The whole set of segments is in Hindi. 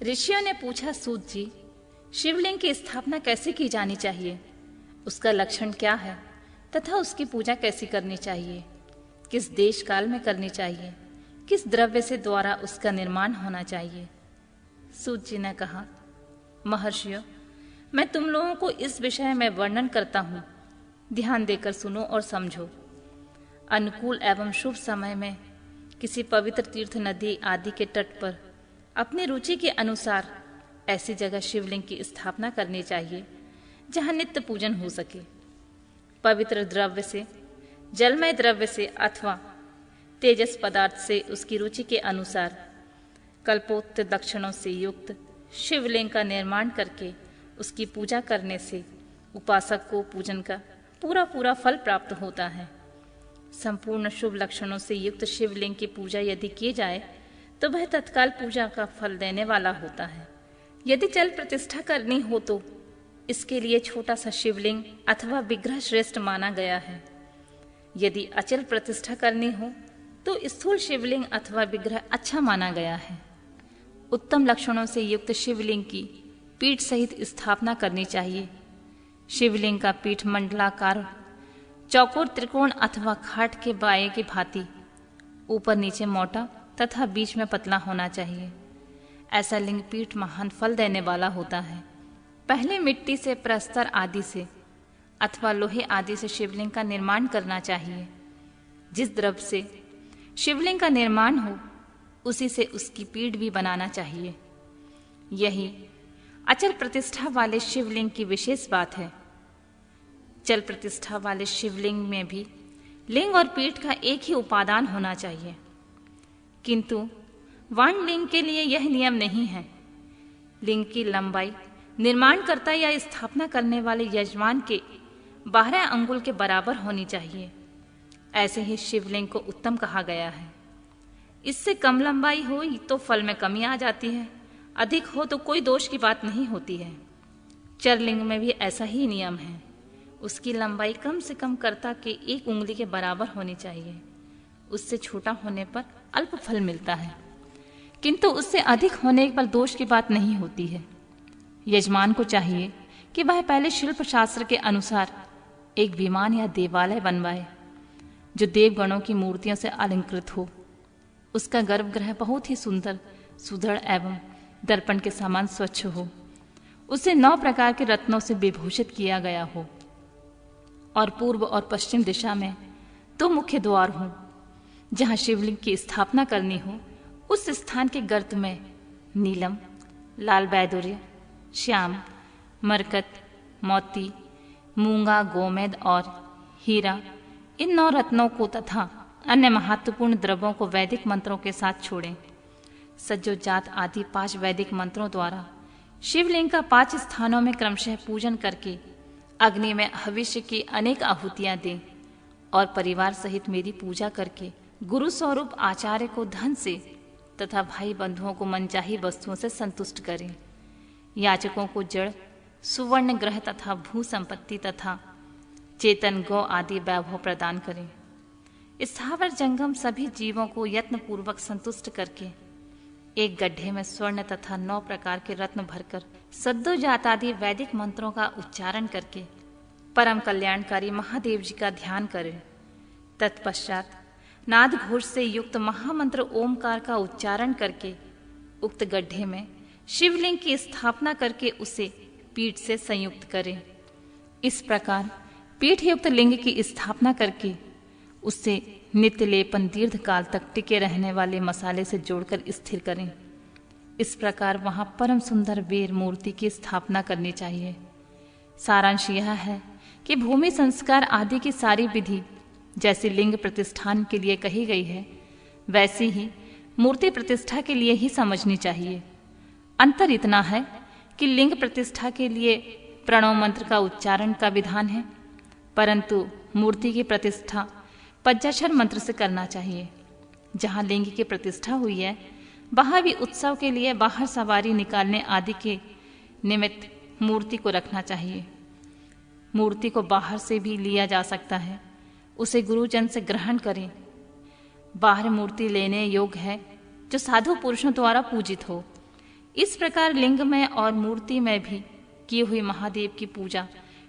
ऋषियों ने पूछा, सूत जी, शिवलिंग की स्थापना कैसे की जानी चाहिए? उसका लक्षण क्या है तथा उसकी पूजा कैसी करनी चाहिए? किस देश काल में करनी चाहिए? किस द्रव्य से द्वारा उसका निर्माण होना चाहिए? सूत जी ने कहा, महर्षियों, मैं तुम लोगों को इस विषय में वर्णन करता हूँ, ध्यान देकर सुनो और समझो। अनुकूल एवं शुभ समय में किसी पवित्र तीर्थ, नदी आदि के तट पर अपनी रुचि के अनुसार ऐसी जगह शिवलिंग की स्थापना करनी चाहिए जहाँ नित्य पूजन हो सके। पवित्र द्रव्य से, जलमय द्रव्य से अथवा तेजस पदार्थ से उसकी रुचि के अनुसार कल्पोक्त लक्षणों से युक्त शिवलिंग का निर्माण करके उसकी पूजा करने से उपासक को पूजन का पूरा पूरा फल प्राप्त होता है। संपूर्ण शुभ लक्षणों से युक्त शिवलिंग की पूजा यदि की जाए तो वह तत्काल पूजा का फल देने वाला होता है। यदि चल प्रतिष्ठा करनी हो तो इसके लिए छोटा सा शिवलिंग अथवा विग्रह श्रेष्ठ माना गया है। यदि अचल प्रतिष्ठा करनी हो तो स्थूल शिवलिंग अथवा विग्रह अच्छा माना गया है। उत्तम लक्षणों से युक्त शिवलिंग की पीठ सहित स्थापना करनी चाहिए। शिवलिंग का पीठ मंडलाकार, चौकोर, त्रिकोण अथवा खाट के बाए की भांति ऊपर नीचे मोटा तथा बीच में पतला होना चाहिए। ऐसा लिंग पीठ महान फल देने वाला होता है। पहले मिट्टी से, प्रस्तर आदि से अथवा लोहे आदि से शिवलिंग का निर्माण करना चाहिए। जिस द्रव्य से शिवलिंग का निर्माण हो उसी से उसकी पीठ भी बनाना चाहिए। यही अचल प्रतिष्ठा वाले शिवलिंग की विशेष बात है। चल प्रतिष्ठा वाले शिवलिंग में भी लिंग और पीठ का एक ही उपादान होना चाहिए, किंतु वाण लिंग के लिए यह नियम नहीं है। लिंग की लंबाई निर्माणकर्ता या स्थापना करने वाले यजमान के 12 अंगुल के बराबर होनी चाहिए। ऐसे ही शिवलिंग को उत्तम कहा गया है। इससे कम लंबाई हो तो फल में कमी आ जाती है, अधिक हो तो कोई दोष की बात नहीं होती है। चरलिंग में भी ऐसा ही नियम है। उसकी लंबाई कम से कम कर्ता के 1 उंगली के बराबर होनी चाहिए। उससे छोटा होने पर अल्प फल मिलता है, किंतु उससे अधिक होने पर दोष की बात नहीं होती है। यजमान को चाहिए कि वह पहले शिल्प शास्त्र के अनुसार एक विमान या देवालय बनवाए जो देवगणों की मूर्तियों से अलंकृत हो। उसका गर्भगृह बहुत ही सुंदर, सुदृढ़ एवं दर्पण के समान स्वच्छ हो। उसे 9 प्रकार के रत्नों से विभूषित किया गया हो और पूर्व और पश्चिम दिशा में 2 मुख्य द्वार हों। जहाँ शिवलिंग की स्थापना करनी हो उस स्थान के गर्त में नीलम, लाल बैदुर्य, श्याम, मरकत, मोती, मूंगा, गोमेद और हीरा, इन 9 रत्नों को तथा अन्य महत्वपूर्ण द्रव्यों को वैदिक मंत्रों के साथ छोड़ें। सज्जोजात आदि 5 वैदिक मंत्रों द्वारा शिवलिंग का 5 स्थानों में क्रमशः पूजन करके अग्नि में भविष्य की अनेक आहुतियां दें और परिवार सहित मेरी पूजा करके गुरु स्वरूप आचार्य को धन से तथा भाई बंधुओं को मनचाही वस्तुओं से संतुष्ट करें। याचकों को जड़, सुवर्ण ग्रह तथा भू संपत्ति तथा चेतन गौ आदि वैभव प्रदान करें। स्थावर जंगम सभी जीवों को यत्न पूर्वक संतुष्ट करके एक गड्ढे में स्वर्ण तथा 9 प्रकार के रत्न भरकर सद्दोजात आदि वैदिक मंत्रों का उच्चारण करके परम कल्याणकारी महादेव जी का ध्यान करें। तत्पश्चात नाद घोष से युक्त महामंत्र ओमकार का उच्चारण करके उक्त गड्ढे में शिवलिंग की स्थापना करके उसे पीठ से संयुक्त करें। इस प्रकार पीठ युक्त लिंग की स्थापना करके उससे नित्य लेपन दीर्घ काल तक टिके रहने वाले मसाले से जोड़कर स्थिर करें। इस प्रकार वहां परम सुंदर वीर मूर्ति की स्थापना करनी चाहिए। सारांश यह है कि भूमि संस्कार आदि की सारी विधि जैसी लिंग प्रतिष्ठान के लिए कही गई है, वैसी ही मूर्ति प्रतिष्ठा के लिए ही समझनी चाहिए। अंतर इतना है कि लिंग प्रतिष्ठा के लिए प्रणव मंत्र का उच्चारण का विधान है, परंतु मूर्ति की प्रतिष्ठा पंचाक्षर मंत्र से करना चाहिए। जहाँ लिंग की प्रतिष्ठा हुई है वहाँ भी उत्सव के लिए बाहर सवारी निकालने आदि के निमित्त मूर्ति को रखना चाहिए। मूर्ति को बाहर से भी लिया जा सकता है, उसे गुरुजन से ग्रहण करें। बाहर मूर्ति लेने योग्य है जो साधु पुरुषों द्वारा पूजित हो। इस प्रकार लिंग में और मूर्ति में भी की हुई महादेव की पूजा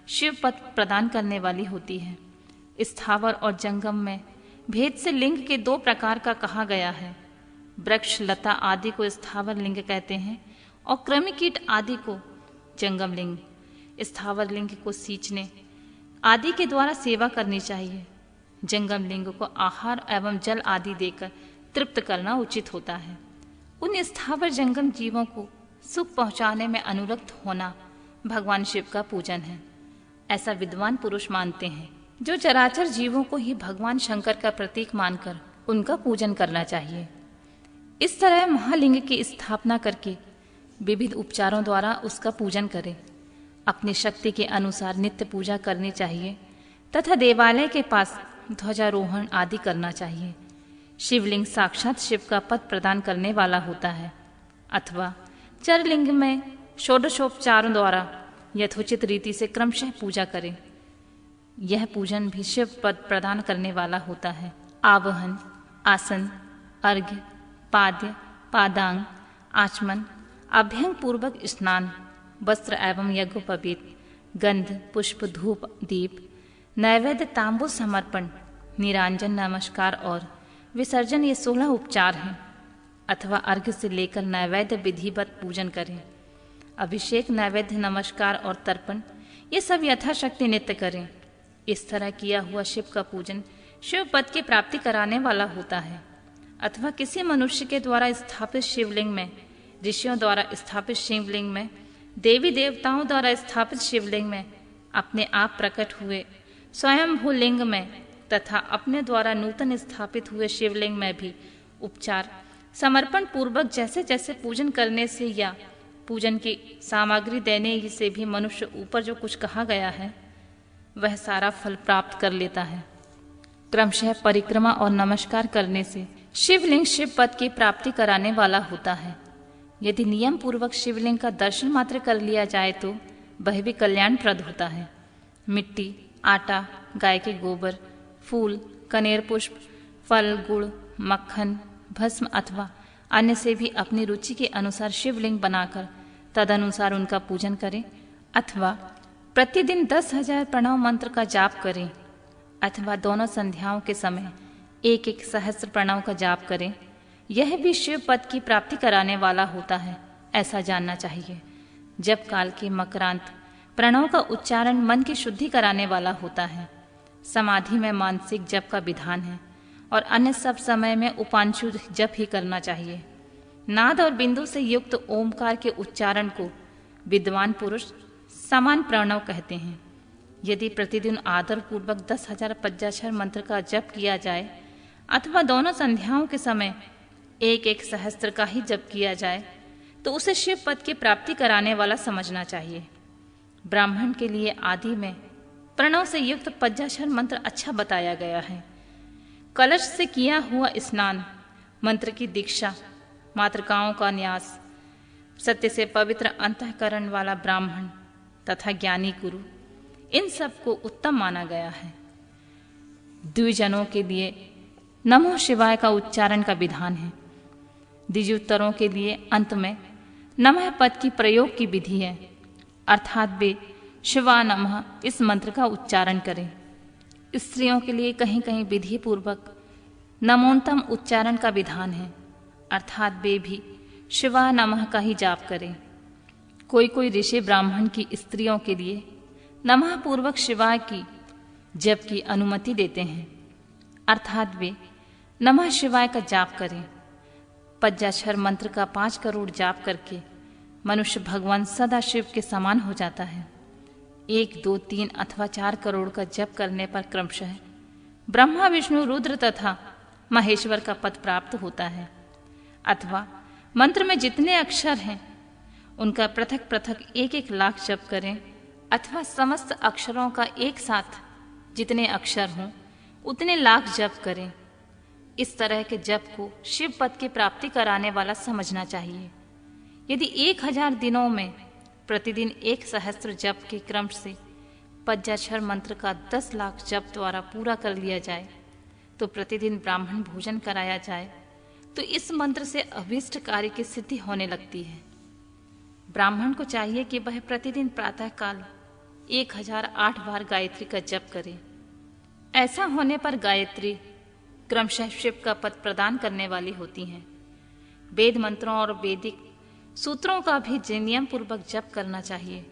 शिव पद प्रदान करने वाली होती है। स्थावर और जंगम में भेद से लिंग के दो प्रकार का कहा गया है। वृक्ष लता आदि को स्थावर लिंग कहते हैं और कृमि कीट आदि को जंगम लिंग। स्थावर लिंग को सींचने आदि के द्वारा सेवा करनी चाहिए। जंगम लिंग को आहार एवं जल आदि देकर तृप्त करना उचित होता है। उन स्थावर जंगम जीवों को सुख पहुंचाने में अनुरक्त होना भगवान शिव का पूजन है, ऐसा विद्वान पुरुष मानते हैं। जो चराचर जीवों को ही भगवान शंकर का प्रतीक मानकर उनका पूजन करना चाहिए। इस तरह महालिंग की स्थापना करके विविध उपचारों द्वारा उसका पूजन करें। अपनी शक्ति के अनुसार नित्य पूजा करनी चाहिए तथा देवालय के पास ध्वजारोहण आदि करना चाहिए। शिवलिंग साक्षात शिव का पद प्रदान करने वाला होता है, अथवा चरलिंग में षोडशोपचारों द्वारा यथोचित रीति से क्रमशः पूजा करें। यह पूजन भी शिव पद प्रदान करने वाला होता है। आवहन, आसन, अर्घ्य, पाद्य, पादांग, आचमन, अभ्यंग पूर्वक स्नान, वस्त्र एवं यज्ञोपवीत, गंध, पुष्प, धूप, दीप, नैवेद्य, तांबूल समर्पण, निरांजन, नमस्कार और विसर्जन, ये 16 उपचार हैं। अथवा अर्घ्य से लेकर नैवेद्य विधिवत पूजन करें। अभिषेक, नैवेद्य, नमस्कार और तर्पण, ये सब यथाशक्ति नित्य करें। इस तरह किया हुआ शिव का पूजन शिव पद की प्राप्ति कराने वाला होता है। अथवा किसी मनुष्य के द्वारा स्थापित शिवलिंग में, ऋषियों द्वारा स्थापित शिवलिंग में, देवी देवताओं द्वारा स्थापित शिवलिंग में, अपने आप प्रकट हुए स्वयंभू लिंग में तथा अपने द्वारा नूतन स्थापित हुए शिवलिंग में भी उपचार समर्पण पूर्वक जैसे जैसे पूजन करने से या पूजन की सामग्री देने से भी मनुष्य ऊपर जो कुछ कहा गया है वह सारा फल प्राप्त कर लेता है। क्रमशः परिक्रमा और नमस्कार करने से शिवलिंग शिव पद की प्राप्ति कराने वाला होता है। यदि नियम पूर्वक शिवलिंग का दर्शन मात्र कर लिया जाए तो वह भी कल्याणप्रद होता है। मिट्टी, आटा, गाय के गोबर, फूल, कनेर पुष्प, फल, गुड़, मक्खन, भस्म अथवा अन्य से भी अपनी रुचि के अनुसार शिवलिंग बनाकर तदनुसार उनका पूजन करें। अथवा प्रतिदिन 10,000 प्रणव मंत्र का जाप करें। अथवा दोनों संध्याओं के समय 1-1 सहस्त्र प्रणव का जाप करें। यह भी शिव पद की प्राप्ति कराने वाला होता है, ऐसा जानना चाहिए। जब काल के मकरांत प्रणव का उच्चारण मन की शुद्धि कराने वाला होता है। समाधि में मानसिक जप का विधान है और अन्य सब समय में उपांशु जप ही करना चाहिए। नाद और बिंदु से युक्त ओमकार के उच्चारण को विद्वान पुरुष समान प्रणव कहते हैं। यदि प्रतिदिन आदर पूर्वक 10,000 पंचाक्षर मंत्र का जप किया जाए अथवा दोनों संध्याओं के समय 1-1 सहस्त्र का ही जप किया जाए तो उसे शिव पद की प्राप्ति कराने वाला समझना चाहिए। ब्राह्मण के लिए आदि में प्रणव से युक्त पंचाक्षर मंत्र अच्छा बताया गया है। कलश से किया हुआ स्नान, मंत्र की दीक्षा, मातृकाओं का न्यास, सत्य से पवित्र अंतःकरण वाला ब्राह्मण तथा ज्ञानी गुरु, इन सब को उत्तम माना गया है। द्विजनों के लिए नमो शिवाय का उच्चारण का विधान है। द्विजोत्तरों के लिए अंत में नमः पद की प्रयोग की विधि है, अर्थात वे शिवा नमः इस मंत्र का उच्चारण करें। स्त्रियों के लिए कहीं कहीं विधि पूर्वक नमोन्तम उच्चारण का विधान है, अर्थात वे भी शिवा नमः का ही जाप करें। कोई कोई ऋषि ब्राह्मण की स्त्रियों के लिए नमः पूर्वक शिवाय की जप की अनुमति देते हैं, अर्थात वे नमः शिवाय का जाप करें। पंचाक्षर मंत्र का 5 करोड़ जाप करके मनुष्य भगवान सदा शिव के समान हो जाता है। 1, 2, 3 अथवा 4 करोड़ का जप करने पर क्रमशः ब्रह्मा, विष्णु, रुद्र तथा महेश्वर का पद प्राप्त होता है। अथवा मंत्र में जितने अक्षर हैं उनका पृथक पृथक 1-1 लाख जप करें, अथवा समस्त अक्षरों का एक साथ जितने अक्षर हों उतने लाख जप करें। इस तरह के जप को शिव पद की प्राप्ति कराने वाला समझना चाहिए। यदि 1000 दिनों में प्रतिदिन 1 सहस्त्र जप के क्रम से पंचाक्षर मंत्र का 10 लाख जप द्वारा पूरा कर लिया जाए तो प्रतिदिन ब्राह्मण भोजन कराया जाए तो इस मंत्र से अभीष्ट कार्य की सिद्धि होने लगती है। ब्राह्मण को चाहिए कि वह प्रतिदिन प्रातःकाल 1008 बार गायत्री का जप करे। ऐसा होने पर गायत्री क्रमशः शिव का पद प्रदान करने वाली होती हैं। वेद मंत्रों और वैदिक सूत्रों का भी नियम पूर्वक जप करना चाहिए।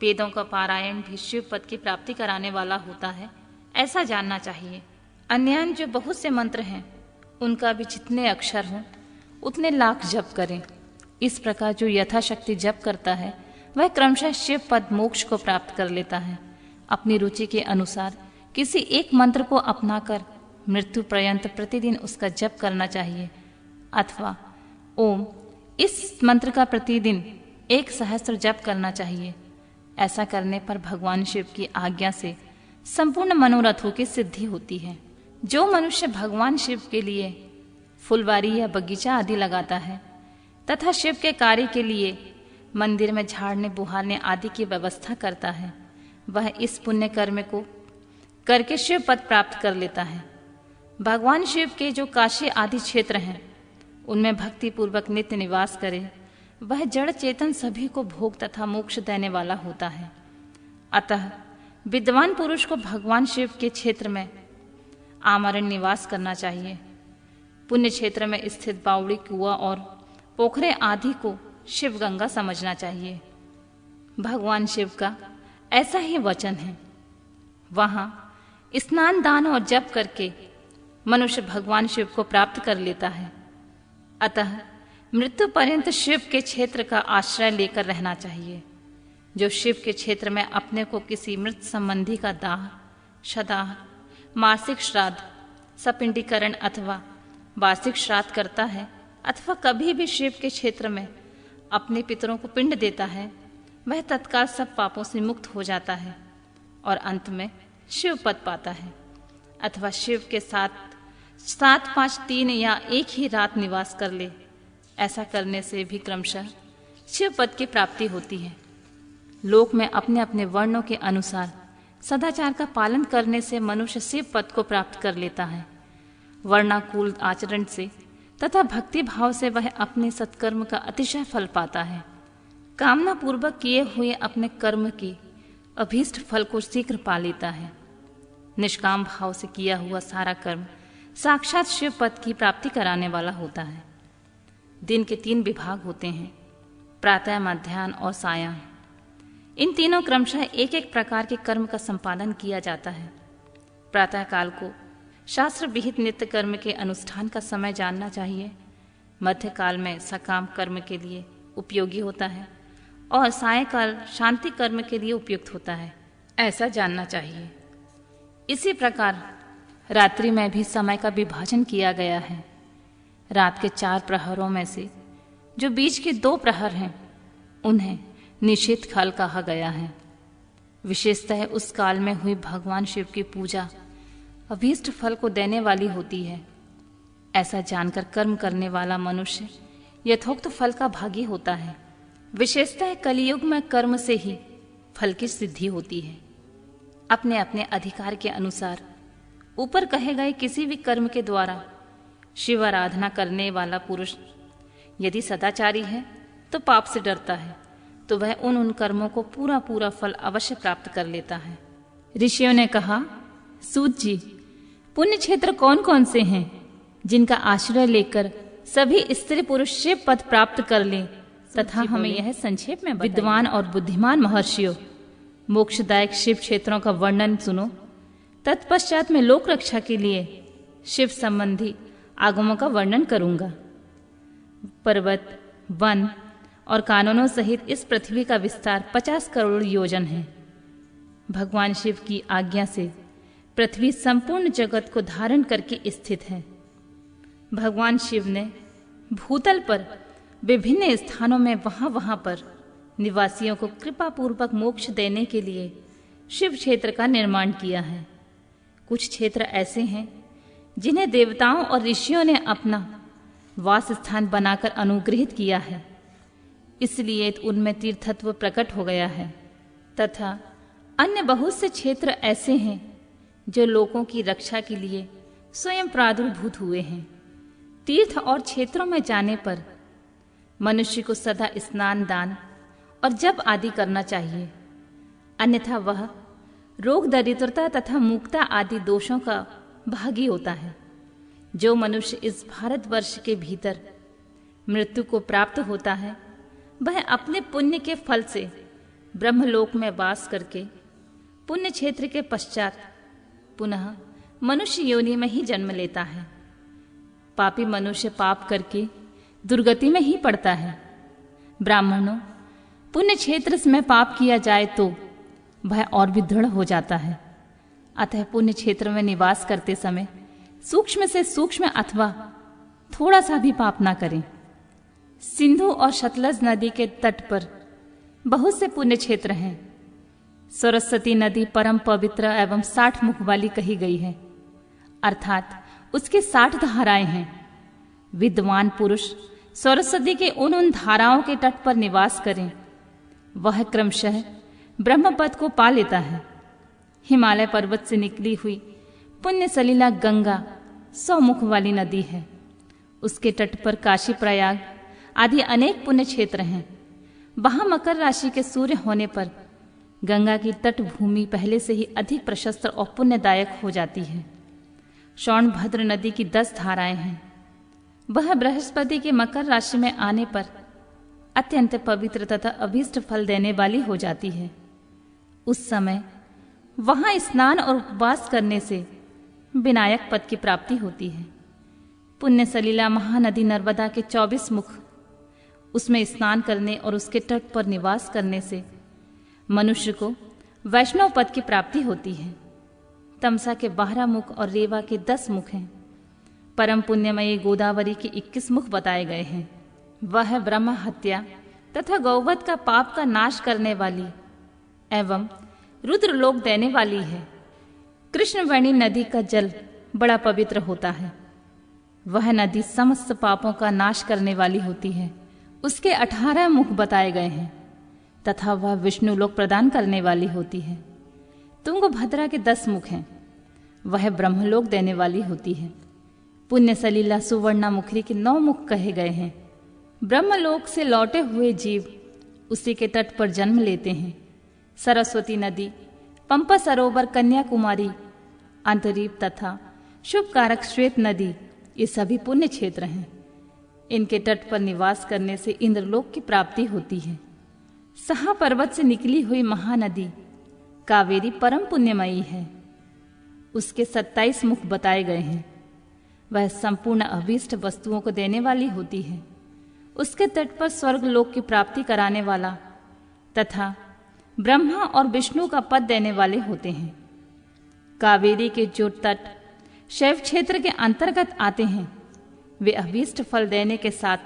वेदों का पारायण भी शिव पद की प्राप्ति कराने वाला होता है, ऐसा जानना चाहिए। अन्य जो बहुत से मंत्र हैं, उनका भी जितने अक्षर हों उतने लाख जप करें। इस प्रकार जो यथाशक्ति जप करता है वह क्रमशः शिव पद मोक्ष को प्राप्त कर लेता है। अपनी रुचि के अनुसार किसी एक मंत्र को अपनाकर मृत्यु पर्यंत प्रतिदिन उसका जप करना चाहिए, अथवा ओम इस मंत्र का प्रतिदिन 1 सहस्त्र जप करना चाहिए। ऐसा करने पर भगवान शिव की आज्ञा से संपूर्ण मनोरथों की सिद्धि होती है। जो मनुष्य भगवान शिव के लिए फुलवारी या बगीचा आदि लगाता है तथा शिव के कार्य के लिए मंदिर में झाड़ने बुहारने आदि की व्यवस्था करता है, वह इस पुण्य कर्म को करके शिव पद प्राप्त कर लेता है। भगवान शिव के जो काशी आदि क्षेत्र हैं उनमें भक्ति पूर्वक नित्य निवास करे, वह जड़ चेतन सभी को भोग तथा मोक्ष देने वाला होता है। अतः विद्वान पुरुष को भगवान शिव के क्षेत्र में आमरण निवास करना चाहिए। पुण्य क्षेत्र में स्थित बावड़ी, कुआं और पोखरे आदि को शिव गंगा समझना चाहिए। भगवान शिव का ऐसा ही वचन है। वहां स्नान दान और जप करके मनुष्य भगवान शिव को प्राप्त कर लेता है। अतः मृत्यु पर्यंत शिव के क्षेत्र का आश्रय लेकर रहना चाहिए। जो शिव के क्षेत्र में अपने को किसी मृत संबंधी का दाह, शदाह, मासिक श्राद्ध, सपिंडीकरण अथवा वार्षिक श्राद्ध करता है, अथवा कभी भी शिव के क्षेत्र में अपने पितरों को पिंड देता है, वह तत्काल सब पापों से मुक्त हो जाता है और अंत में शिव पद पाता है। अथवा शिव के साथ 7, 5, 3 या एक ही रात निवास कर ले। ऐसा करने से भी क्रमशः शिव पद की प्राप्ति होती है। लोक में अपने अपने वर्णों के अनुसार सदाचार का पालन करने से मनुष्य शिव पद को प्राप्त कर लेता है। वर्णाकुल आचरण से तथा भक्ति भाव से वह अपने सत्कर्म का अतिशय फल पाता है। कामना पूर्वक किए हुए अपने कर्म के अभीष्ट फल को शीघ्र पा लेता है। निष्काम भाव से किया हुआ सारा कर्म साक्षात शिव पद की प्राप्ति कराने वाला होता है। दिन के 3 विभाग होते हैं, प्रातः, मध्याह्न और सायं। इन तीनों क्रमशः एक एक प्रकार के कर्म का संपादन किया जाता है। प्रातः काल को शास्त्र विहित नित्य कर्म के अनुष्ठान का समय जानना चाहिए। मध्य काल में सकाम कर्म के लिए उपयोगी होता है और सायंकाल शांति कर्म के लिए उपयुक्त होता है, ऐसा जानना चाहिए। इसी प्रकार रात्रि में भी समय का विभाजन किया गया है। रात के 4 प्रहरों में से जो बीच के 2 प्रहर हैं उन्हें निषेध काल कहा गया है। विशेषतः उस काल में हुई भगवान शिव की पूजा अभीष्ट फल को देने वाली होती है। ऐसा जानकर कर्म करने वाला मनुष्य यथोक्त फल का भागी होता है। विशेषतः कलियुग में कर्म से ही फल की सिद्धि होती है। अपने अपने अधिकार के अनुसार ऊपर कहे गए किसी भी कर्म के द्वारा शिव आराधना करने वाला पुरुष यदि सदाचारी है तो पाप से डरता है, तो वह उन कर्मों को पूरा पूरा फल अवश्य प्राप्त कर लेता है। ऋषियों ने कहा, सूत जी, पुण्य क्षेत्र कौन कौन से हैं जिनका आश्रय लेकर सभी स्त्री पुरुष शिव पद प्राप्त कर लें, तथा हमें यह संक्षेप में विद्वान और बुद्धिमान महर्षियों मोक्षदायक शिव क्षेत्रों का वर्णन सुनो। तत्पश्चात में लोक रक्षा के लिए शिव संबंधी आगमों का वर्णन करूंगा। पर्वत, वन और कानूनों सहित इस पृथ्वी का विस्तार 50 करोड़ योजन है। भगवान शिव की आज्ञा से पृथ्वी संपूर्ण जगत को धारण करके स्थित है। भगवान शिव ने भूतल पर विभिन्न स्थानों में वहां पर निवासियों को कृपा पूर्वक मोक्ष देने के लिए शिव क्षेत्र का निर्माण किया है। कुछ क्षेत्र ऐसे हैं जिन्हें देवताओं और ऋषियों ने अपना वास स्थान बनाकर अनुग्रहित किया है, इसलिए उनमें तीर्थत्व प्रकट हो गया है। तथा अन्य बहुत से क्षेत्र ऐसे हैं जो लोगों की रक्षा के लिए स्वयं प्रादुर्भूत हुए हैं। तीर्थ और क्षेत्रों में जाने पर मनुष्य को सदा स्नान दान और जप आदि करना चाहिए, अन्यथा वह रोग दरिद्रता तथा मूकता आदि दोषों का भागी होता है। जो मनुष्य इस भारतवर्ष के भीतर मृत्यु को प्राप्त होता है, वह अपने पुण्य के फल से ब्रह्मलोक में वास करके पुण्य क्षेत्र के पश्चात पुनः मनुष्य योनि में ही जन्म लेता है। पापी मनुष्य पाप करके दुर्गति में ही पड़ता है। ब्राह्मणों, पुण्य क्षेत्र में पाप किया जाए तो वह और भी दृढ़ हो जाता है। अतः पुण्य क्षेत्र में निवास करते समय सूक्ष्म से सूक्ष्म अथवा थोड़ा सा भी पाप ना करें। सिंधु और सतलज नदी के तट पर बहुत से पुण्य क्षेत्र हैं। सरस्वती नदी परम पवित्र एवं 60 मुख वाली कही गई है, अर्थात उसके 60 धाराएं हैं। विद्वान पुरुष सरस्वती के उन धाराओं के तट पर निवास करें, वह क्रमशः ब्रह्मपद को पा लेता है। हिमालय पर्वत से निकली हुई पुण्य सलीला गंगा 100 मुख वाली नदी है। उसके तट पर काशी प्रयाग आदि अनेक पुण्य क्षेत्र हैं। वहां मकर राशि के सूर्य होने पर गंगा की तट भूमि पहले से ही अधिक प्रशस्त और पुण्यदायक हो जाती है। सोनभद्र नदी की 10 धाराएं हैं। वह बृहस्पति के मकर राशि में आने पर अत्यंत पवित्र तथा अभीष्ट फल देने वाली हो जाती है। उस समय वहां स्नान और उपवास करने से विनायक पद की प्राप्ति होती है। पुण्य सलीला महानदी नर्मदा के 24 मुख, उसमें स्नान करने और उसके तट पर निवास करने से मनुष्य को वैष्णव पद की प्राप्ति होती है। तमसा के 12 मुख और रेवा के 10 मुख हैं। परम पुण्यमयी गोदावरी के 21 मुख बताए गए हैं। वह ब्रह्म हत्या तथा गौवध का पाप का नाश करने वाली एवं रुद्रलोक देने वाली है। कृष्णवेणी नदी का जल बड़ा पवित्र होता है। वह नदी समस्त पापों का नाश करने वाली होती है। उसके 18 मुख बताए गए हैं तथा वह विष्णु लोक प्रदान करने वाली होती है। तुंगभद्रा के 10 मुख हैं। वह ब्रह्मलोक देने वाली होती है। पुण्य सलीला सुवर्णा मुखरी के 9 मुख कहे गए हैं। ब्रह्मलोक से लौटे हुए जीव उसी के तट पर जन्म लेते हैं। सरस्वती नदी, पंपा सरोवर, कन्याकुमारी, अंतरीप तथा शुभ कारक श्वेत नदी, ये सभी पुण्य क्षेत्र हैं। इनके तट पर निवास करने से इंद्रलोक की प्राप्ति होती है। सहा पर्वत से निकली हुई महानदी कावेरी परम पुण्यमयी है। उसके 27 मुख बताए गए हैं। वह संपूर्ण अभीष्ट वस्तुओं को देने वाली होती है। उसके तट पर स्वर्ग लोक की प्राप्ति कराने वाला तथा ब्रह्मा और विष्णु का पद देने वाले होते हैं। कावेरी के जो तट शैव क्षेत्र के अंतर्गत आते हैं, वे अभीष्ट फल देने के साथ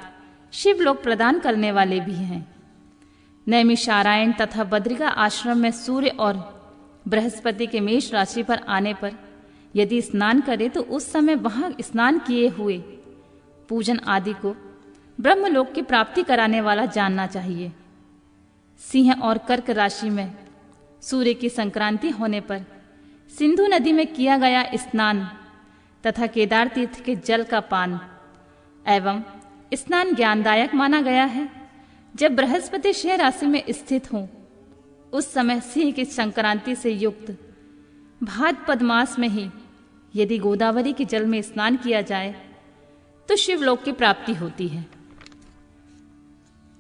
शिव लोक प्रदान करने वाले भी हैं। नैमिषारण्य तथा बद्रिका आश्रम में सूर्य और बृहस्पति के मेष राशि पर आने पर यदि स्नान करे तो उस समय वहां स्नान किए हुए पूजन आदि को ब्रह्मलोक की प्राप्ति कराने वाला जानना चाहिए। सिंह और कर्क राशि में सूर्य की संक्रांति होने पर सिंधु नदी में किया गया स्नान तथा केदार तीर्थ के जल का पान एवं स्नान ज्ञानदायक माना गया है। जब बृहस्पति शेष राशि में स्थित हो उस समय सिंह की संक्रांति से युक्त भाद्रपद मास में ही यदि गोदावरी के जल में स्नान किया जाए तो शिवलोक की प्राप्ति होती है।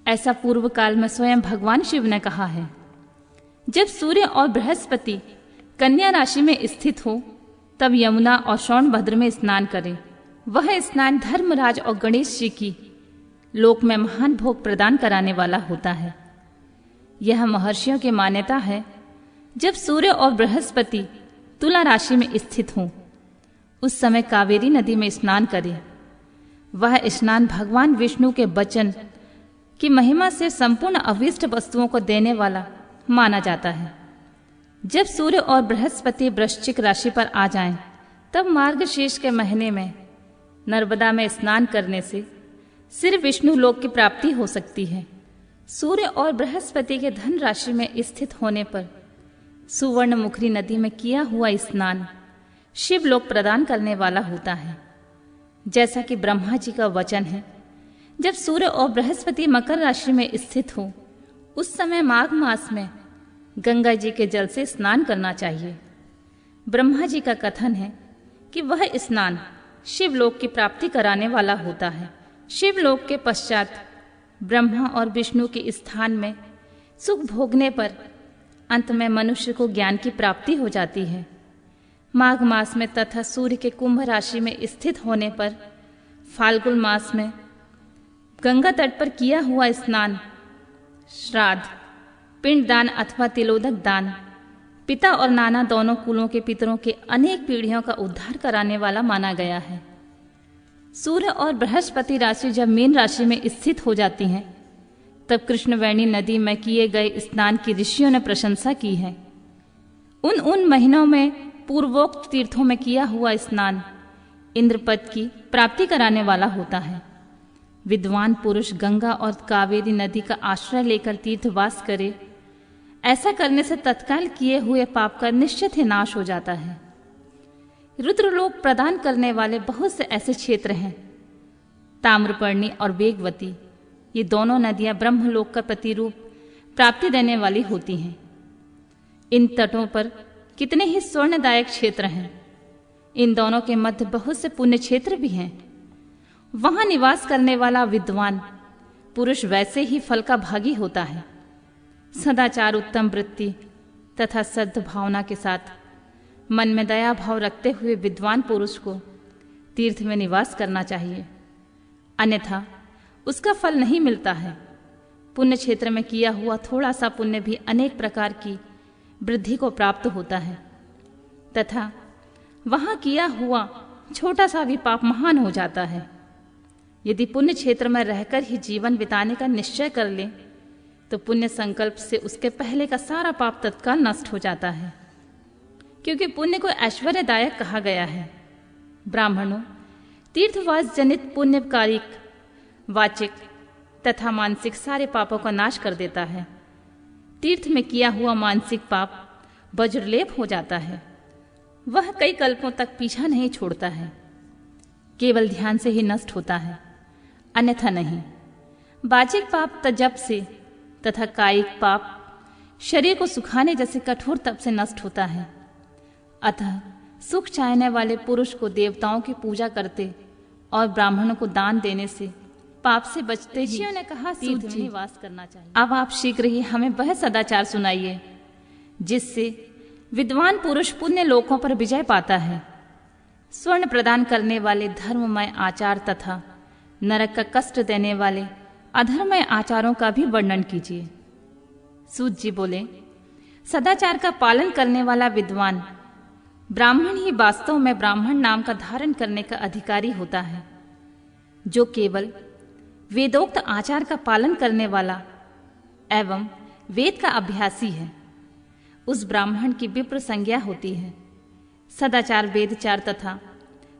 ऐसा पूर्व काल में स्वयं भगवान शिव ने कहा है। जब सूर्य और बृहस्पति कन्या राशि में स्थित हो तब यमुना और सोनभद्र में स्नान करें। वह स्नान धर्मराज और गणेश जी की लोक में महान भोग प्रदान कराने वाला होता है। यह महर्षियों की मान्यता है। जब सूर्य और बृहस्पति तुला राशि में स्थित हों उस समय कावेरी नदी में स्नान करें। वह स्नान भगवान विष्णु के वचन की महिमा से संपूर्ण अभीष्ट वस्तुओं को देने वाला माना जाता है। जब सूर्य और बृहस्पति वृश्चिक राशि पर आ जाएं, तब मार्गशीर्ष के महीने में नर्मदा में स्नान करने से सिर्फ विष्णु लोक की प्राप्ति हो सकती है। सूर्य और बृहस्पति के धन राशि में स्थित होने पर सुवर्ण मुखरी नदी में किया हुआ स्नान शिवलोक प्रदान करने वाला होता है। जैसा कि ब्रह्मा जी का वचन है, जब सूर्य और बृहस्पति मकर राशि में स्थित हो उस समय माघ मास में गंगा जी के जल से स्नान करना चाहिए। ब्रह्मा जी का कथन है कि वह स्नान शिवलोक की प्राप्ति कराने वाला होता है। शिवलोक के पश्चात ब्रह्मा और विष्णु के स्थान में सुख भोगने पर अंत में मनुष्य को ज्ञान की प्राप्ति हो जाती है। माघ मास में तथा सूर्य के कुंभ राशि में स्थित होने पर फाल्गुन मास में गंगा तट पर किया हुआ स्नान श्राद्ध, पिंडदान अथवा तिलोदक दान पिता और नाना दोनों कुलों के पितरों के अनेक पीढ़ियों का उद्धार कराने वाला माना गया है। सूर्य और बृहस्पति राशि जब मीन राशि में स्थित हो जाती हैं तब कृष्णवेणी नदी में किए गए स्नान की ऋषियों ने प्रशंसा की है। उन महीनों में पूर्वोक्त तीर्थों में किया हुआ स्नान इंद्रपद की प्राप्ति कराने वाला होता है। विद्वान पुरुष गंगा और कावेरी नदी का आश्रय लेकर तीर्थवास करे, ऐसा करने से तत्काल किए हुए पाप का निश्चित ही नाश हो जाता है। रुद्रलोक प्रदान करने वाले बहुत से ऐसे क्षेत्र हैं। ताम्रपर्णी और वेगवती, ये दोनों नदियां ब्रह्मलोक का प्रतिरूप प्राप्ति देने वाली होती हैं। इन तटों पर कितने ही स्वर्णदायक क्षेत्र हैं। इन दोनों के मध्य बहुत से पुण्य क्षेत्र भी हैं। वहां निवास करने वाला विद्वान पुरुष वैसे ही फल का भागी होता है। सदाचार, उत्तम वृत्ति तथा सद्भावना के साथ मन में दया भाव रखते हुए विद्वान पुरुष को तीर्थ में निवास करना चाहिए, अन्यथा उसका फल नहीं मिलता है। पुण्य क्षेत्र में किया हुआ थोड़ा सा पुण्य भी अनेक प्रकार की वृद्धि को प्राप्त होता है तथा वहां किया हुआ छोटा सा भी पाप महान हो जाता है। यदि पुण्य क्षेत्र में रहकर ही जीवन बिताने का निश्चय कर ले तो पुण्य संकल्प से उसके पहले का सारा पाप तत्काल नष्ट हो जाता है, क्योंकि पुण्य को ऐश्वर्यदायक कहा गया है। ब्राह्मणों, तीर्थवास जनित पुण्य कारिक, वाचिक तथा मानसिक सारे पापों का नाश कर देता है। तीर्थ में किया हुआ मानसिक पाप वज्रलेप हो जाता है। वह कई कल्पों तक पीछा नहीं छोड़ता है, केवल ध्यान से ही नष्ट होता है, अन्यथा नहीं। वाचिक पाप तजब से तथा कायिक पाप शरीर को सुखाने जैसे कठोर तप से नष्ट होता है। अतः सुख चाहने वाले पुरुष को देवताओं की पूजा करते और ब्राह्मणों को दान देने से पाप से बचते ही ने कहा तीर्थ में निवास करना चाहिए। अब आप शीघ्र ही हमें वह सदाचार सुनाइए जिससे विद्वान पुरुष पुण्य लोकों पर विजय पाता है। स्वर्ण प्रदान करने वाले धर्ममय आचार तथा नरक का कष्ट देने वाले अधर्ममय आचारों का भी वर्णन कीजिए। सूत जी बोले, सदाचार का पालन करने वाला विद्वान ब्राह्मण ही वास्तव में ब्राह्मण नाम का धारण करने का अधिकारी होता है। जो केवल वेदोक्त आचार का पालन करने वाला एवं वेद का अभ्यासी है, उस ब्राह्मण की विप्र संज्ञा होती है। सदाचार, वेदचार तथा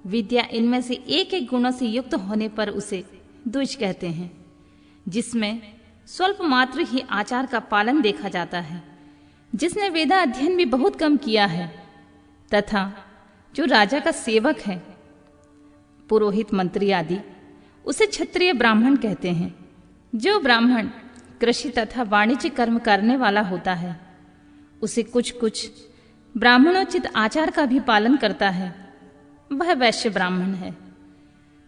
विद्या, इनमें से एक एक गुणों से युक्त होने पर उसे द्विज कहते हैं, जिसमें स्वल्प मात्र ही आचार का पालन देखा जाता है। जिसने वेदा अध्ययन भी बहुत कम किया है तथा जो राजा का सेवक है, पुरोहित, मंत्री आदि, उसे क्षत्रिय ब्राह्मण कहते हैं। जो ब्राह्मण कृषि तथा वाणिज्य कर्म करने वाला होता है, उसे कुछ कुछ ब्राह्मणोचित आचार का भी पालन करता है, वह वैश्य ब्राह्मण है।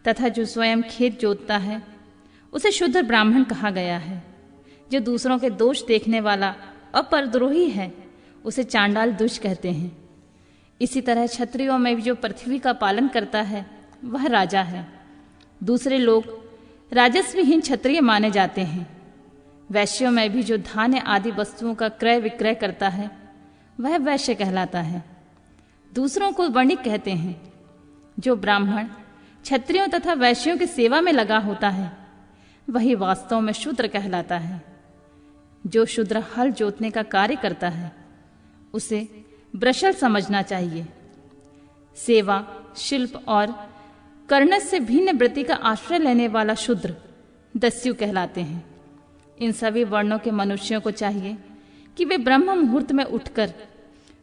तथा जो स्वयं खेत जोतता है, उसे शुद्र ब्राह्मण कहा गया है। जो दूसरों के दोष देखने वाला और परद्रोही है, उसे चांडाल दुष्ट कहते हैं। इसी तरह क्षत्रियों में भी जो पृथ्वी का पालन करता है, वह राजा है। दूसरे लोग राजस्वहीन क्षत्रिय माने जाते हैं। वैश्यों में भी जो धान्य आदि वस्तुओं का क्रय विक्रय करता है, वह वैश्य कहलाता है। दूसरों को वणिक कहते हैं। जो ब्राह्मण क्षत्रियों तथा वैश्यों की सेवा में लगा होता है, वही वास्तव में शूद्र कहलाता है। जो शूद्र हल जोतने का कार्य करता है, उसे ब्रशल समझना चाहिए। सेवा, शिल्प और कर्णस से भिन्न वृत्ति का आश्रय लेने वाला शूद्र दस्यु कहलाते हैं। इन सभी वर्णों के मनुष्यों को चाहिए कि वे ब्रह्म मुहूर्त में उठकर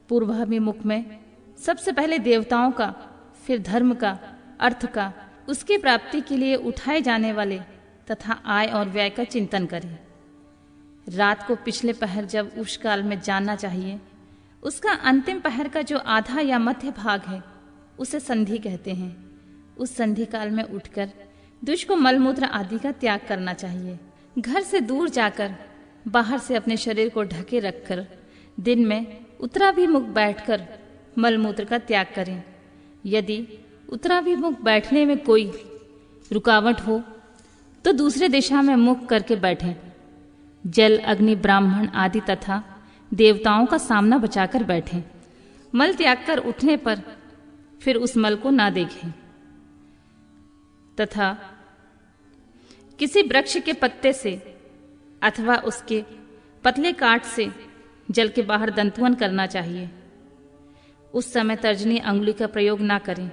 पूर्वाभिमुख में सबसे पहले देवताओं का, फिर धर्म का, अर्थ का, उसकी प्राप्ति के लिए उठाए जाने वाले तथा आय और व्यय का चिंतन करें। रात को पिछले पहर जब उषकाल में जानना चाहिए, उसका अंतिम पहर का जो आधा या मध्य भाग है उसे संधि कहते हैं। उस संधि काल में उठकर द्विज को मलमूत्र आदि का त्याग करना चाहिए। घर से दूर जाकर बाहर से अपने शरीर को ढके रखकर दिन में उत्तराभिमुख बैठकर मलमूत्र का त्याग करें। यदि उत्तराभिमुख बैठने में कोई रुकावट हो तो दूसरे दिशा में मुख करके बैठें। जल, अग्नि, ब्राह्मण आदि तथा देवताओं का सामना बचाकर बैठें। मल त्याग कर उठने पर फिर उस मल को ना देखें तथा किसी वृक्ष के पत्ते से अथवा उसके पतले काट से जल के बाहर दंतुवन करना चाहिए। उस समय तर्जनी अंगुली का प्रयोग ना करें।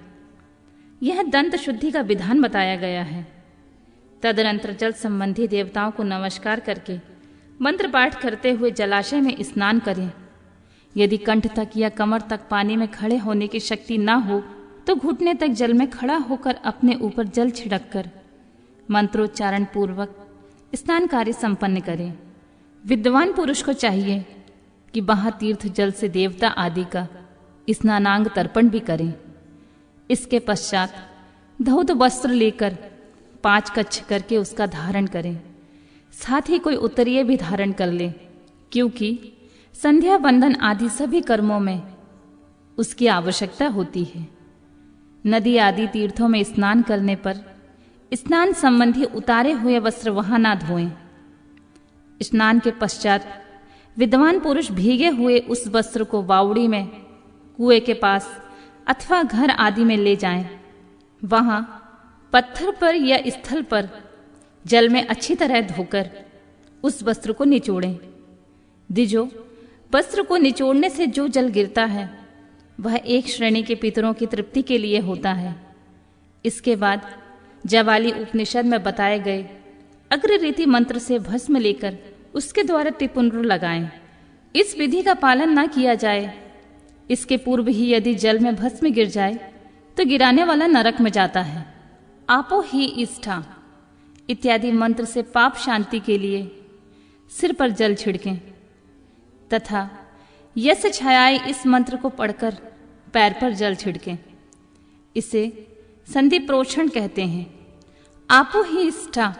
यह दंत शुद्धि का विधान बताया गया है। तदनंतर जल संबंधी देवताओं को नमस्कार करके मंत्र पाठ करते हुए जलाशय में स्नान करें। यदि कंठ तक या कमर तक पानी में खड़े होने की शक्ति ना हो तो घुटने तक जल में खड़ा होकर अपने ऊपर जल छिड़क कर मंत्रोच्चारण पूर्वक स्नान कार्य संपन्न करें। विद्वान पुरुष को चाहिए कि महातीर्थ जल से देवता आदि का स्नानांग तर्पण भी करें। इसके पश्चात धौत वस्त्र लेकर 5 कच्छ करके उसका धारण करें। साथ ही कोई उत्तरीय भी धारण कर ले, क्योंकि संध्या बंधन आदि सभी कर्मों में उसकी आवश्यकता होती है। नदी आदि तीर्थों में स्नान करने पर स्नान संबंधी उतारे हुए वस्त्र वहां ना धोएं। स्नान के पश्चात विद्वान पुरुष भीगे हुए उस वस्त्र को बावड़ी में कुएं के पास अथवा घर आदि में ले जाएं। वहां पत्थर पर या स्थल पर जल में अच्छी तरह धोकर उस वस्त्र को निचोड़ें। द्विजो, वस्त्र को निचोड़ने से जो जल गिरता है वह एक श्रेणी के पितरों की तृप्ति के लिए होता है। इसके बाद जवाली उपनिषद में बताए गए अग्र रीति मंत्र से भस्म लेकर उसके द्वारा टिपुंड्र लगाएं। इस विधि का पालन ना किया जाए, इसके पूर्व ही यदि जल में भस्म गिर जाए तो गिराने वाला नरक में जाता है। आपो ही इष्ठा इत्यादि मंत्र से पाप शांति के लिए सिर पर जल छिड़कें तथा यश छायाए इस मंत्र को पढ़कर पैर पर जल छिड़कें। इसे संधि प्रोक्षण कहते हैं। आपो ही इष्ठा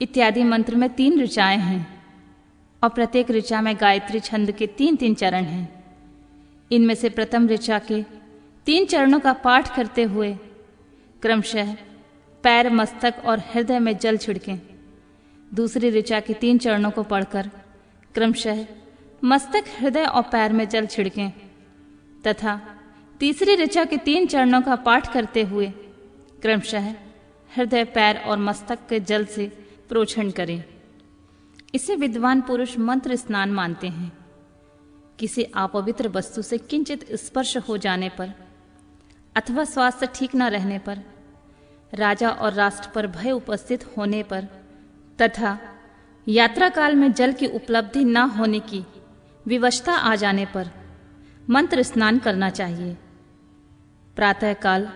इत्यादि मंत्र में 3 ऋचाएं हैं और प्रत्येक ऋचा में गायत्री छंद के 3-3 चरण हैं। इनमें से प्रथम ऋचा के 3 चरणों का पाठ करते हुए क्रमशः पैर, मस्तक और हृदय में जल छिड़कें। दूसरी ऋचा के 3 चरणों को पढ़कर क्रमशः मस्तक, हृदय और पैर में जल छिड़कें तथा तीसरी ऋचा के 3 चरणों का पाठ करते हुए क्रमशः हृदय, पैर और मस्तक के जल से प्रोक्षण करें। इसे विद्वान पुरुष मंत्र स्नान मानते हैं। किसी अपवित्र वस्तु से किंचित स्पर्श हो जाने पर अथवा स्वास्थ्य ठीक न रहने पर, राजा और राष्ट्र पर भय उपस्थित होने पर तथा यात्रा काल में जल की उपलब्धि न होने की विवशता आ जाने पर मंत्र स्नान करना चाहिए। प्रातःकाल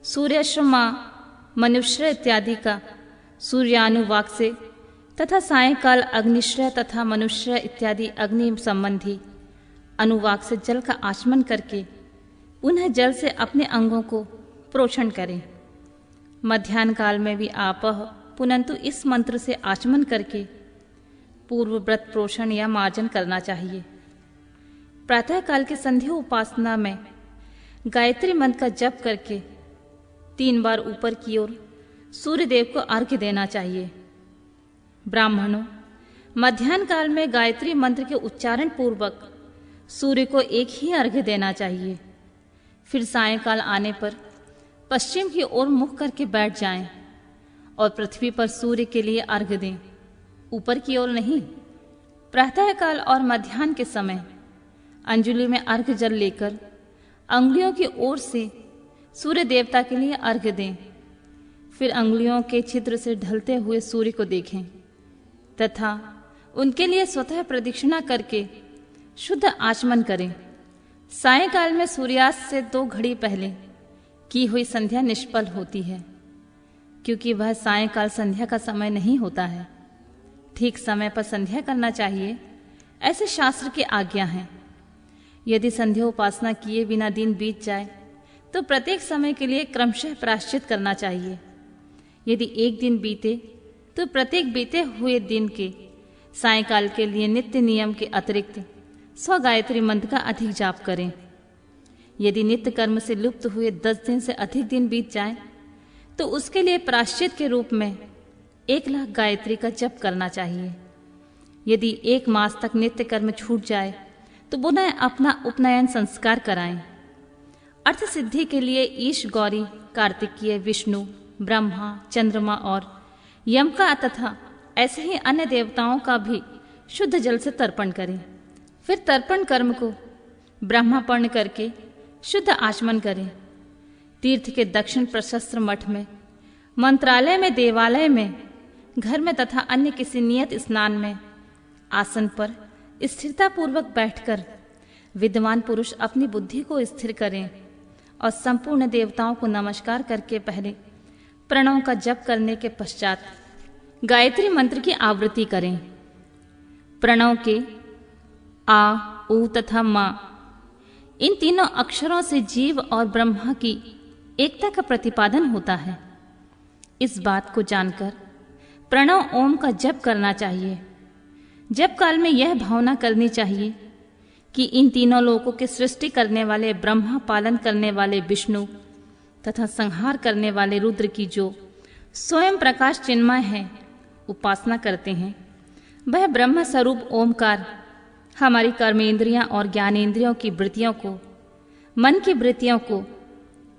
सूर्याश्रमा, मनुश्रय इत्यादि का सूर्यानुवाक से तथा सायंकाल अग्निश्रय तथा मनुश्रय इत्यादि अग्नि संबंधी अनुवाक से जल का आचमन करके पुनः जल से अपने अंगों को प्रोक्षण करें। मध्याह्न काल में भी आपह पुनंतु इस मंत्र से आचमन करके पूर्व व्रत प्रोषण या मार्जन करना चाहिए। प्रातःकाल की संध्या उपासना में गायत्री मंत्र का जप करके 3 बार ऊपर की ओर सूर्य देव को अर्घ्य देना चाहिए। ब्राह्मणों, मध्याह्न काल में गायत्री मंत्र के उच्चारण पूर्वक सूर्य को एक ही अर्घ्य देना चाहिए। फिर सायंकाल आने पर पश्चिम की ओर मुख करके बैठ जाएं और पृथ्वी पर सूर्य के लिए अर्घ्य दें, ऊपर की ओर नहीं। प्रातःकाल और मध्याह्न के समय अंजलि में अर्घ्य जल लेकर अंगुलियों की ओर से सूर्य देवता के लिए अर्घ्य दें। फिर अंगुलियों के छिद्र से ढलते हुए सूर्य को देखें तथा उनके लिए स्वतः प्रदक्षिणा करके शुद्ध आचमन करें। सायंकाल में सूर्यास्त से 2 घड़ी पहले की हुई संध्या निष्फल होती है। क्योंकि वह सायंकाल संध्या का समय नहीं होता है। ठीक समय पर संध्या करना चाहिए, ऐसे शास्त्र की आज्ञा है। यदि संध्या उपासना किए बिना दिन बीत जाए तो प्रत्येक समय के लिए क्रमशः प्रायश्चित करना चाहिए। यदि एक दिन बीते तो प्रत्येक बीते हुए दिन के सायंकाल के लिए नित्य नियम के अतिरिक्त 100 गायत्री मंत्र का अधिक जाप करें। यदि नित्य कर्म से लुप्त हुए 10 दिन से अधिक दिन बीत जाए तो उसके लिए प्रायश्चित के रूप में 1,00,000 गायत्री का जप करना चाहिए। यदि 1 मास तक नित्य कर्म छूट जाए तो पुनः अपना उपनयन संस्कार कराएं। अर्थ सिद्धि के लिए ईश, गौरी, कार्तिकीय, विष्णु, ब्रह्मा, चंद्रमा और यम का तथा ऐसे ही अन्य देवताओं का भी शुद्ध जल से तर्पण करें। फिर तर्पण कर्म को ब्रह्मापर्ण करके शुद्ध आचमन करें। तीर्थ के दक्षिण प्रशस्त्र मठ में, मंत्रालय में, देवालय में, घर में तथा अन्य किसी नियत स्नान में आसन पर स्थिरता पूर्वक बैठकर विद्वान पुरुष अपनी बुद्धि को स्थिर करें और संपूर्ण देवताओं को नमस्कार करके पहले प्रणव का जप करने के पश्चात गायत्री मंत्र की आवृत्ति करें। प्रणव के आ, उ तथा मा, इन तीनों अक्षरों से जीव और ब्रह्मा की एकता का प्रतिपादन होता है। इस बात को जानकर प्रणव ओम का जप करना चाहिए। जप काल में यह भावना करनी चाहिए कि इन तीनों लोगों की सृष्टि करने वाले ब्रह्मा, पालन करने वाले विष्णु तथा संहार करने वाले रुद्र की जो स्वयं प्रकाश चिन्मय है उपासना करते हैं, वह ब्रह्म स्वरूप ओमकार हमारी कर्मेंद्रियां और ज्ञानेंद्रियों की वृत्तियों को, मन की वृत्तियों को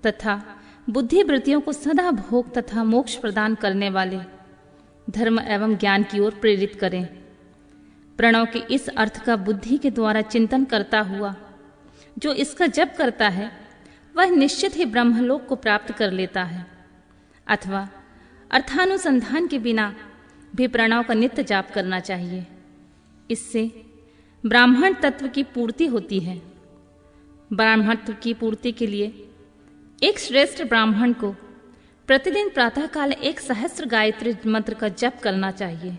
तथा बुद्धि वृत्तियों को सदा भोग तथा मोक्ष प्रदान करने वाले धर्म एवं ज्ञान की ओर प्रेरित करें। प्रणव के इस अर्थ का बुद्धि के द्वारा चिंतन करता हुआ जो इसका जप करता है वह निश्चित ही ब्रह्मलोक को प्राप्त कर लेता है, अथवा अर्थानुसंधान के बिना भी प्रणव का नित्य जाप करना चाहिए। इससे ब्राह्मण तत्व की पूर्ति होती है। ब्राह्मणत्व की पूर्ति के लिए एक श्रेष्ठ ब्राह्मण को प्रतिदिन प्रातःकाल 1 सहस्त्र गायत्री मंत्र का जप करना चाहिए।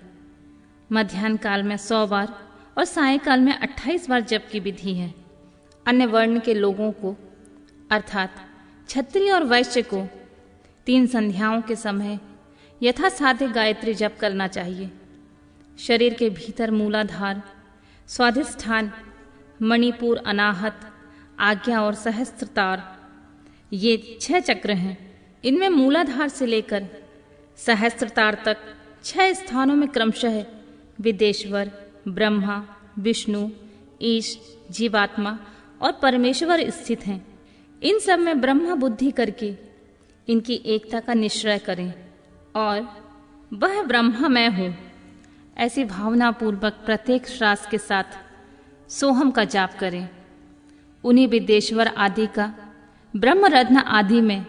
मध्याह्न काल में 100 बार और सायंकाल में 28 बार जप की विधि है। अन्य वर्ण के लोगों को अर्थात क्षत्रिय और वैश्य को 3 संध्याओं के समय यथासाध्य गायत्री जप करना चाहिए। शरीर के भीतर मूलाधार, स्वाधिष्ठान, मणिपुर, अनाहत, आज्ञा और सहस्त्रतार, ये 6 चक्र हैं। इनमें मूलाधार से लेकर सहस्त्रतार तक 6 स्थानों में क्रमशः विदेश्वर, ब्रह्मा, विष्णु, ईश, जीवात्मा और परमेश्वर स्थित हैं। इन सब में ब्रह्मा बुद्धि करके इनकी एकता का निश्चय करें और वह ब्रह्मा मैं हूँ ऐसी भावना पूर्वक प्रत्येक श्वास के साथ सोहम का जाप करें। उन्हीं विदेश्वर आदि का ब्रह्मरत्न आदि में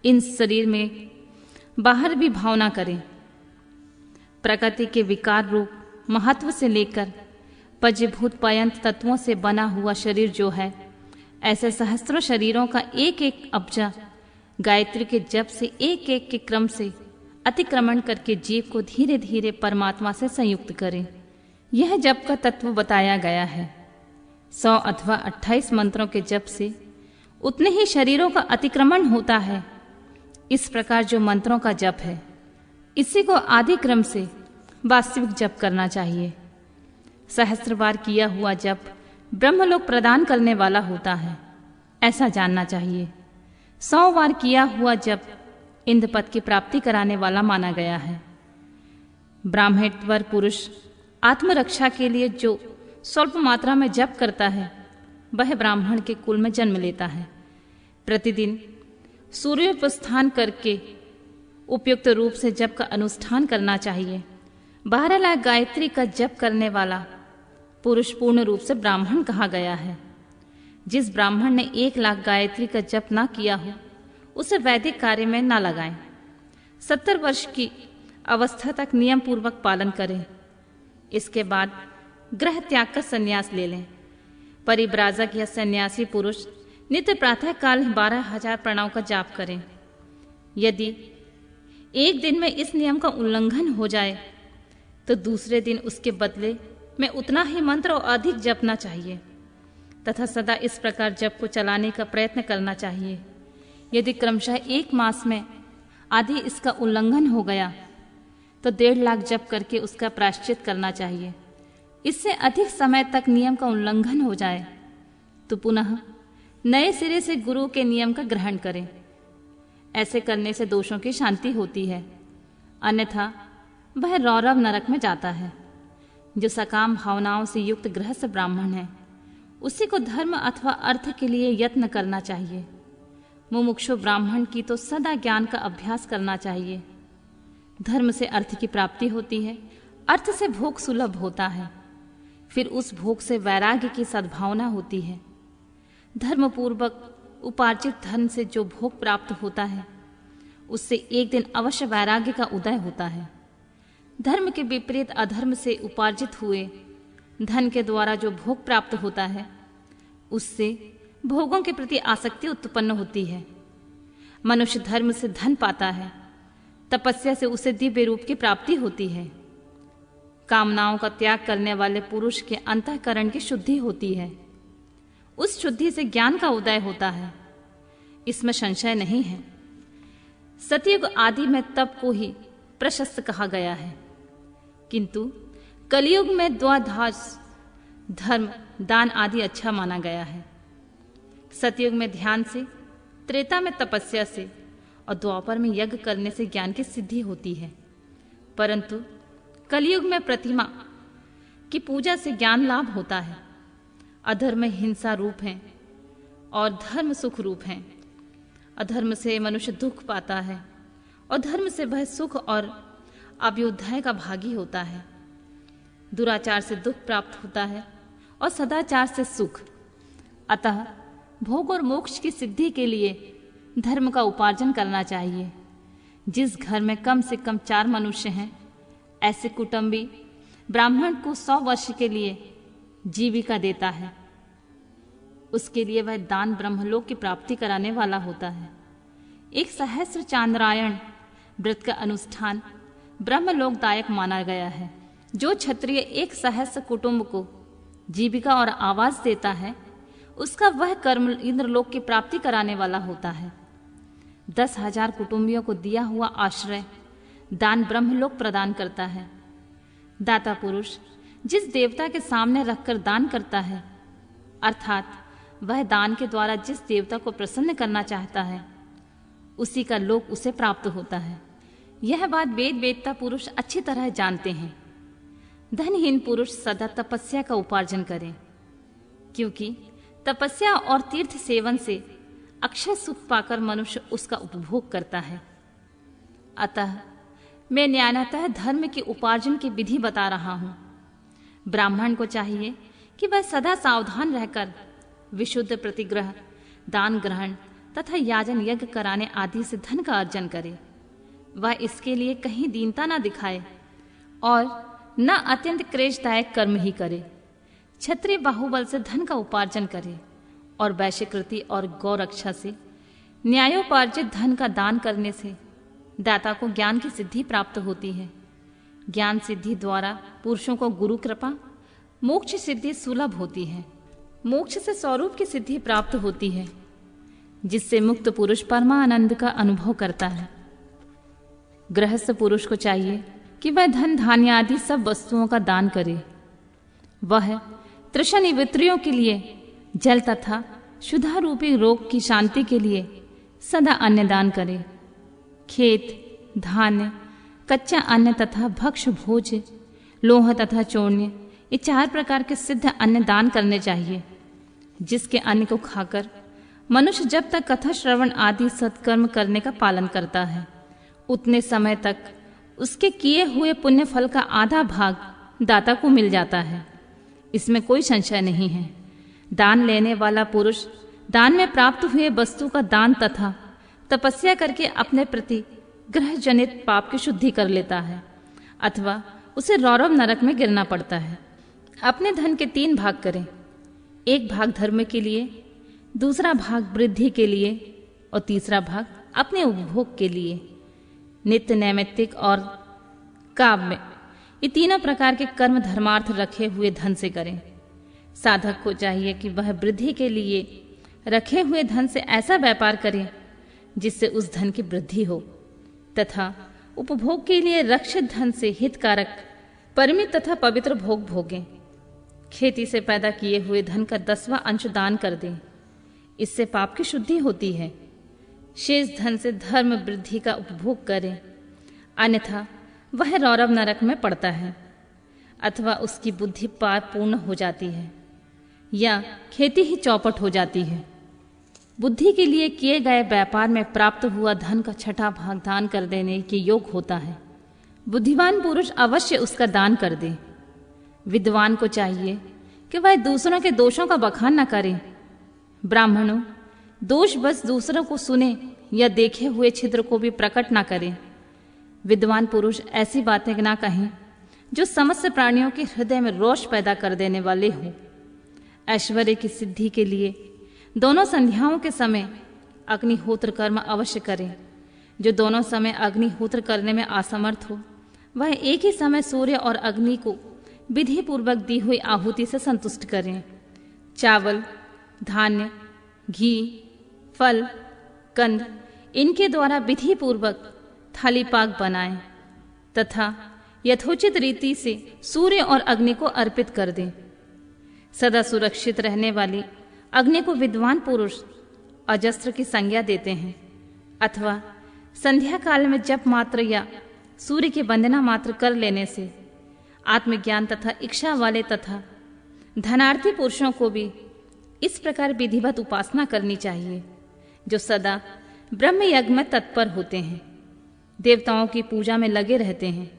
इन शरीर में बाहर भी भावना करें। प्रकृति के विकार रूप महत्व से लेकर पंचभूत पर्यंत तत्वों से बना हुआ शरीर जो है, ऐसे सहस्त्रों शरीरों का एक एक अब्जा गायत्री के जप से एक एक के क्रम से अतिक्रमण करके जीव को धीरे धीरे परमात्मा से संयुक्त करें। यह जप का तत्व बताया गया है। 100 अथवा 28 मंत्रों के जप से उतने ही शरीरों का अतिक्रमण होता है। इस प्रकार जो मंत्रों का जप है, इसी को आदि क्रम से वास्तविक जप करना चाहिए। सहस्त्र बार किया हुआ जप ब्रह्मलोक प्रदान करने वाला होता है, ऐसा जानना चाहिए। 100 बार किया हुआ जप इंद्रपद की प्राप्ति कराने वाला माना गया है। ब्राह्मणत्वर पुरुष आत्मरक्षा के लिए जो स्वल्प मात्रा में जप करता है, वह ब्राह्मण के कुल में जन्म लेता है। प्रतिदिन सूर्योपस्थान करके उपयुक्त रूप से जप का अनुष्ठान करना चाहिए। 12 लाख गायत्री का जप करने वाला पुरुष पूर्ण रूप से ब्राह्मण कहा गया है। जिस ब्राह्मण ने 1 लाख गायत्री का जप ना किया हो, उसे वैदिक कार्य में ना लगाएं। 70 वर्ष की अवस्था तक नियम पूर्वक पालन करें। इसके बाद ग्रह त्याग का संन्यास ले लें। परिव्राजक या सन्यासी पुरुष नित्य प्रातः काल 12,000 प्रणव का जाप करें। यदि एक दिन में इस नियम का उल्लंघन हो जाए तो दूसरे दिन उसके बदले में उतना ही मंत्र और अधिक जपना चाहिए तथा सदा इस प्रकार जप को चलाने का प्रयत्न करना चाहिए। यदि क्रमशः 1 मास में आदि इसका उल्लंघन हो गया तो 1.5 लाख जप करके उसका प्रायश्चित करना चाहिए। इससे अधिक समय तक नियम का उल्लंघन हो जाए तो पुनः नए सिरे से गुरु के नियम का ग्रहण करें। ऐसे करने से दोषों की शांति होती है, अन्यथा वह रौरव नरक में जाता है। जो सकाम भावनाओं से युक्त गृहस्थ ब्राह्मण है उसी को धर्म अथवा अर्थ के लिए यत्न करना चाहिए। मुमुक्षु ब्राह्मण की तो सदा ज्ञान का अभ्यास करना चाहिए। धर्म से अर्थ की प्राप्ति होती है, अर्थ से भोग सुलभ होता है, फिर उस भोग से वैराग्य की सद्भावना होती है। धर्मपूर्वक उपार्जित धन से जो भोग प्राप्त होता है उससे एक दिन अवश्य वैराग्य का उदय होता है। धर्म के विपरीत अधर्म से उपार्जित हुए धन के द्वारा जो भोग प्राप्त होता है उससे भोगों के प्रति आसक्ति उत्पन्न होती है। मनुष्य धर्म से धन पाता है, तपस्या से उसे दिव्य रूप की प्राप्ति होती है। कामनाओं का त्याग करने वाले पुरुष के अंतःकरण की शुद्धि होती है, उस शुद्धि से ज्ञान का उदय होता है, इसमें संशय नहीं है। सतयुग आदि में तप को ही प्रशस्त कहा गया है, किंतु कलयुग में द्वादश धर्म दान आदि अच्छा माना गया है। सतयुग में ध्यान से, त्रेता में तपस्या से और द्वापर में यज्ञ करने से ज्ञान की सिद्धि होती है, परंतु कलयुग में प्रतिमा की पूजा से ज्ञान लाभ होता है। अधर्म हिंसा रूप है और धर्म सुख रूप है। अधर्म से मनुष्य दुख पाता है और धर्म से वह सुख और अभ्युदय का भागी होता है। दुराचार से दुख प्राप्त होता है और सदाचार से सुख। अतः भोग और मोक्ष की सिद्धि के लिए धर्म का उपार्जन करना चाहिए। जिस घर में कम से कम 4 मनुष्य हैं, ऐसे कुटुंबी ब्राह्मण को 100 वर्ष के लिए जीविका देता है। उसके लिए वह दान ब्रह्मलोक की प्राप्ति कराने वाला होता है। 1 सहस्र चांद्रायण व्रत का अनुष्ठान ब्रह्मलोकदायक माना गया है। जो क्षत्रिय 1 सहस्र कुटुंब को जीविका और आवास देता है उसका वह कर्म इंद्रलोक की प्राप्ति कराने वाला होता है। 10,000 कुटुंबियों को दिया हुआ आश्रय दान ब्रह्मलोक प्रदान करता है। दाता पुरुष जिस देवता के सामने रखकर दान करता है, अर्थात वह दान के द्वारा जिस देवता को प्रसन्न करना चाहता है, उसी का लोक उसे प्राप्त होता है। यह बात वेद वेदता पुरुष अच्छी तरह जानते हैं। धनहीन पुरुष सदा तपस्या का उपार्जन करें, क्योंकि तपस्या और तीर्थ सेवन से अक्षय सुख पाकर मनुष्य उसका उपभोग करता है। अतः मैं न्यायतः धर्म के उपार्जन की विधि बता रहा हूं। ब्राह्मण को चाहिए कि वह सदा सावधान रहकर विशुद्ध प्रतिग्रह, दान ग्रहण तथा याजन यज्ञ कराने आदि से धन का अर्जन करे। वह इसके लिए कहीं दीनता न दिखाए और न अत्यंत क्लेशदायक कर्म ही करे। क्षत्रिय बाहुबल से धन का उपार्जन करे और वैश्यकृति और गौरक्षा से न्यायोपार्जित धन का दान करने से दाता को ज्ञान की सिद्धि प्राप्त होती है। ज्ञान सिद्धि द्वारा पुरुषों को गुरु कृपा, मोक्ष सिद्धि सुलभ होती है। मोक्ष से स्वरूप की सिद्धि प्राप्त होती है, जिससे मुक्त पुरुष परमानंद का अनुभव करता है। गृहस्थ पुरुष को चाहिए कि वह धन धान्य आदि सब वस्तुओं का दान करे। वह तृषनिवृत्तियों के लिए जल तथा क्षुधारूपी रोग की शांति के लिए सदा अन्न दान करे। खेत, धान्य, कच्चा अन्न तथा भक्ष्य भोज, लोह तथा चूर्ण, ये 4 प्रकार के सिद्ध अन्न दान करने चाहिए, जिसके अन्न को खाकर मनुष्य जब तक कथा श्रवण आदि सत्कर्म करने का पालन करता है, उतने समय तक उसके किए हुए पुण्य फल का आधा भाग दाता को मिल जाता है। इसमें कोई संशय नहीं है। दान लेने वाला पुरुष दान में प्राप्त हुए वस्तु का दान तथा तपस्या करके अपने प्रति ग्रह जनित पाप की शुद्धि कर लेता है, अथवा उसे रौरव नरक में गिरना पड़ता है। अपने धन के 3 भाग करें। 1 भाग धर्म के लिए, दूसरा भाग वृद्धि के लिए और तीसरा भाग अपने उपभोग के लिए। नित्य, नैमित्तिक और काव्य, ये तीनों प्रकार के कर्म धर्मार्थ रखे हुए धन से करें। साधक को चाहिए कि वह वृद्धि के लिए रखे हुए धन से ऐसा व्यापार करे जिससे उस धन की वृद्धि हो, तथा उपभोग के लिए रक्षित धन से हितकारक, परिमित तथा पवित्र भोग भोगें। खेती से पैदा किए हुए धन का 10वां अंश दान कर दें, इससे पाप की शुद्धि होती है। शेष धन से धर्म वृद्धि का उपभोग करें, अन्यथा वह रौरव नरक में पड़ता है, अथवा उसकी बुद्धि पाप पूर्ण हो जाती है, या खेती ही चौपट हो जाती है। बुद्धि के लिए किए गए व्यापार में प्राप्त हुआ धन का 6वां भाग दान कर देने के योग होता है। बुद्धिमान पुरुष अवश्य उसका दान कर दे। विद्वान को चाहिए कि वह दूसरों के दोषों का बखान न करे। ब्राह्मणों, दोष बस दूसरों को सुने या देखे हुए छिद्र को भी प्रकट न करें। विद्वान पुरुष ऐसी बातें ना कहें जो समस्त प्राणियों के हृदय में रोष पैदा कर देने वाले हों। ऐश्वर्य की सिद्धि के लिए दोनों संध्याओं के समय अग्निहोत्र कर्म अवश्य करें। जो दोनों समय अग्निहोत्र करने में असमर्थ हो, वह एक ही समय सूर्य और अग्नि को विधि पूर्वक दी हुई आहुति से संतुष्ट करें। चावल, धान्य, घी, फल, कंद, इनके द्वारा विधि पूर्वक थाली पाक बनाएं तथा यथोचित रीति से सूर्य और अग्नि को अर्पित कर दें। सदा सुरक्षित रहने वाली अग्नि को विद्वान पुरुष अजस्त्र की संज्ञा देते हैं, अथवा संध्या काल में जप मात्र या सूर्य की वंदना मात्र कर लेने से आत्मज्ञान तथा इच्छा वाले तथा धनार्थी पुरुषों को भी इस प्रकार विधिवत उपासना करनी चाहिए, जो सदा ब्रह्म यज्ञ में तत्पर होते हैं, देवताओं की पूजा में लगे रहते हैं,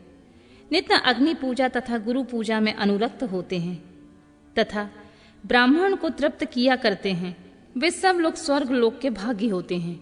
नित्य अग्नि पूजा तथा गुरु पूजा में अनुरक्त होते हैं तथा ब्राह्मण को तृप्त किया करते हैं। वे सब लोग स्वर्ग लोक के भागी होते हैं।